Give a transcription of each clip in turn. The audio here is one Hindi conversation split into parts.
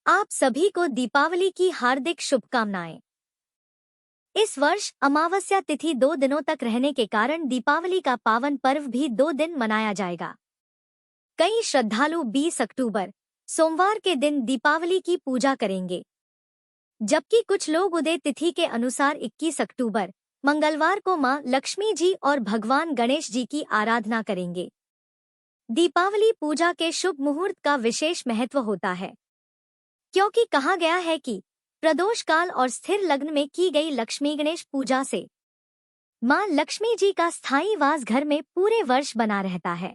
आप सभी को दीपावली की हार्दिक शुभकामनाएं। इस वर्ष अमावस्या तिथि 2 दिनों तक रहने के कारण दीपावली का पावन पर्व भी 2 दिन मनाया जाएगा। कई श्रद्धालु 20 अक्टूबर सोमवार के दिन दीपावली की पूजा करेंगे, जबकि कुछ लोग उदय तिथि के अनुसार 21 अक्टूबर मंगलवार को मां लक्ष्मी जी और भगवान गणेश जी की आराधना करेंगे। दीपावली पूजा के शुभ मुहूर्त का विशेष महत्व होता है, क्योंकि कहा गया है कि प्रदोष काल और स्थिर लग्न में की गई लक्ष्मी गणेश पूजा से मां लक्ष्मी जी का स्थायी वास घर में पूरे वर्ष बना रहता है।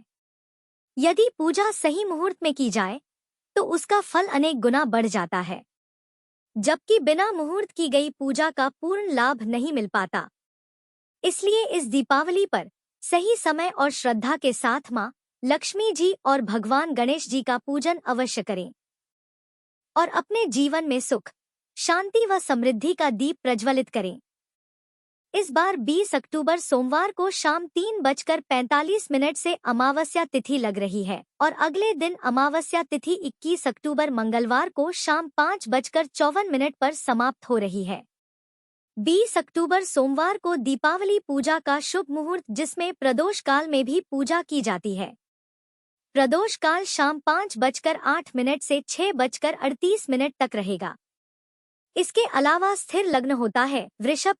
यदि पूजा सही मुहूर्त में की जाए तो उसका फल अनेक गुना बढ़ जाता है, जबकि बिना मुहूर्त की गई पूजा का पूर्ण लाभ नहीं मिल पाता। इसलिए इस दीपावली पर सही समय और श्रद्धा के साथ मां लक्ष्मी जी और भगवान गणेश जी का पूजन अवश्य करें और अपने जीवन में सुख, शांति व समृद्धि का दीप प्रज्वलित करें। इस बार 20 अक्टूबर सोमवार को शाम 3:45 से अमावस्या तिथि लग रही है और अगले दिन अमावस्या तिथि 21 अक्टूबर मंगलवार को शाम 5:54 पर समाप्त हो रही है। 20 अक्टूबर सोमवार को दीपावली पूजा का शुभ मुहूर्त, जिसमें प्रदोष काल में भी पूजा की जाती है। प्रदोष काल शाम 5:08 से 6:38 तक रहेगा। इसके अलावा स्थिर लग्न होता है वृषभ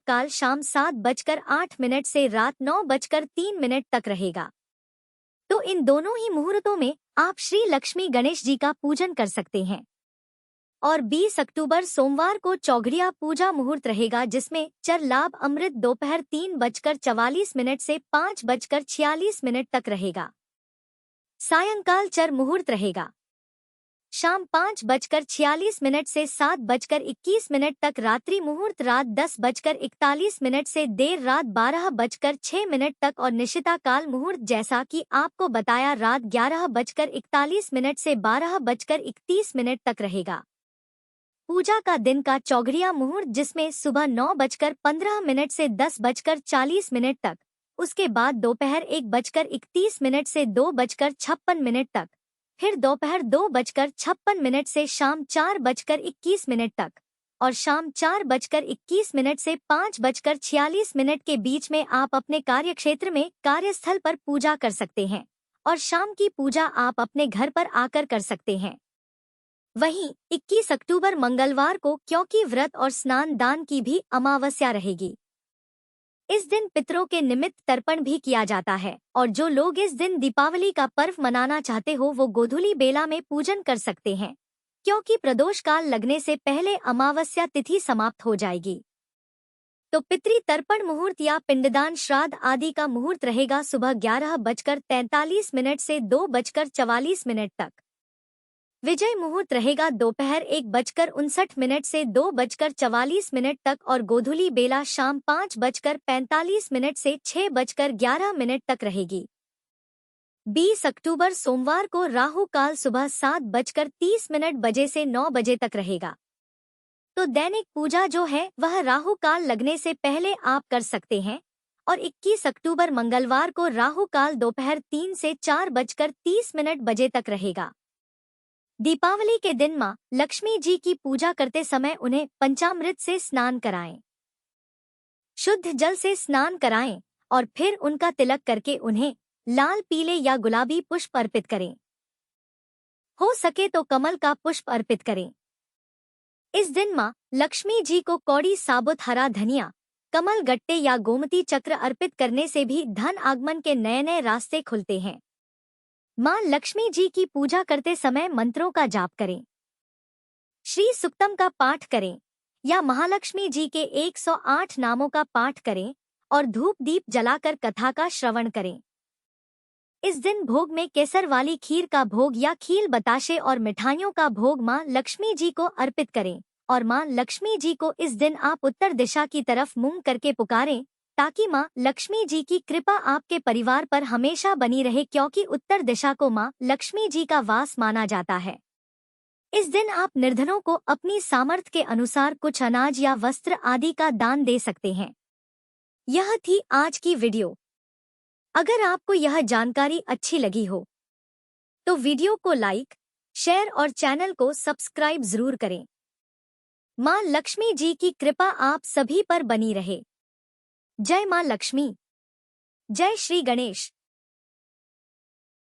काल शाम 7:08 से रात 9:03 तक रहेगा। तो इन दोनों ही मुहूर्तों में आप श्री लक्ष्मी गणेश जी का पूजन कर सकते हैं। और 20 अक्टूबर सोमवार को चौघड़िया पूजा मुहूर्त रहेगा, जिसमें चर लाभ अमृत दोपहर 3:44 से 5:46 तक रहेगा। सायंकाल चर मुहूर्त रहेगा शाम 5:46 से 7:21 तक। रात्रि मुहूर्त रात 10:41 से देर रात 12:06 तक और निशिता काल मुहूर्त जैसा कि आपको बताया रात 11:41 से 12:31 तक रहेगा। पूजा का दिन का चौघड़िया मुहूर्त, जिसमें सुबह 9:15 से 10:40 तक, उसके बाद दोपहर 1:31 से 2:56 तक, फिर दोपहर 2:56 से शाम 4:21 तक और शाम 4:21 से 5:46 के बीच में आप अपने कार्यक्षेत्र में कार्यस्थल पर पूजा कर सकते हैं और शाम की पूजा आप अपने घर पर आकर कर सकते हैं। वहीं 21 अक्टूबर मंगलवार को, क्योंकि व्रत और स्नान दान की भी अमावस्या रहेगी, इस दिन पितरों के निमित्त तर्पण भी किया जाता है और जो लोग इस दिन दीपावली का पर्व मनाना चाहते हो वो गोधूली बेला में पूजन कर सकते हैं, क्योंकि प्रदोष काल लगने से पहले अमावस्या तिथि समाप्त हो जाएगी। तो पितृ तर्पण मुहूर्त या पिंडदान श्राद्ध आदि का मुहूर्त रहेगा सुबह 11:43 से 2:44 तक। विजय मुहूर्त रहेगा दोपहर 1:59 से 2:44 तक और गोधूली बेला शाम 5:45 से 6:11 तक रहेगी। 20 अक्टूबर सोमवार को राहु काल सुबह 7:30 बजे से 9 बजे तक रहेगा। तो दैनिक पूजा जो है वह राहु काल लगने से पहले आप कर सकते हैं और 21 अक्टूबर मंगलवार को राहु काल दोपहर 3 से 4:30 बजे तक रहेगा। दीपावली के दिन मां लक्ष्मी जी की पूजा करते समय उन्हें पंचामृत से स्नान कराएं, शुद्ध जल से स्नान कराएं और फिर उनका तिलक करके उन्हें लाल, पीले या गुलाबी पुष्प अर्पित करें। हो सके तो कमल का पुष्प अर्पित करें। इस दिन मां लक्ष्मी जी को कौड़ी, साबुत हरा धनिया, कमल गट्टे या गोमती चक्र अर्पित करने से भी धन आगमन के नए नए रास्ते खुलते हैं। मां लक्ष्मी जी की पूजा करते समय मंत्रों का जाप करें, श्री सुक्तम का पाठ करें या महालक्ष्मी जी के 108 नामों का पाठ करें और धूप दीप जलाकर कथा का श्रवण करें। इस दिन भोग में केसर वाली खीर का भोग या खील, बताशे और मिठाइयों का भोग मां लक्ष्मी जी को अर्पित करें और मां लक्ष्मी जी को इस दिन आप उत्तर दिशा की तरफ मुंह करके पुकारें, ताकि मां लक्ष्मी जी की कृपा आपके परिवार पर हमेशा बनी रहे, क्योंकि उत्तर दिशा को मां लक्ष्मी जी का वास माना जाता है। इस दिन आप निर्धनों को अपनी सामर्थ्य के अनुसार कुछ अनाज या वस्त्र आदि का दान दे सकते हैं। यह थी आज की वीडियो। अगर आपको यह जानकारी अच्छी लगी हो तो वीडियो को लाइक, शेयर और चैनल को सब्सक्राइब जरूर करें। मां लक्ष्मी जी की कृपा आप सभी पर बनी रहे। जय मां लक्ष्मी। जय श्री गणेश।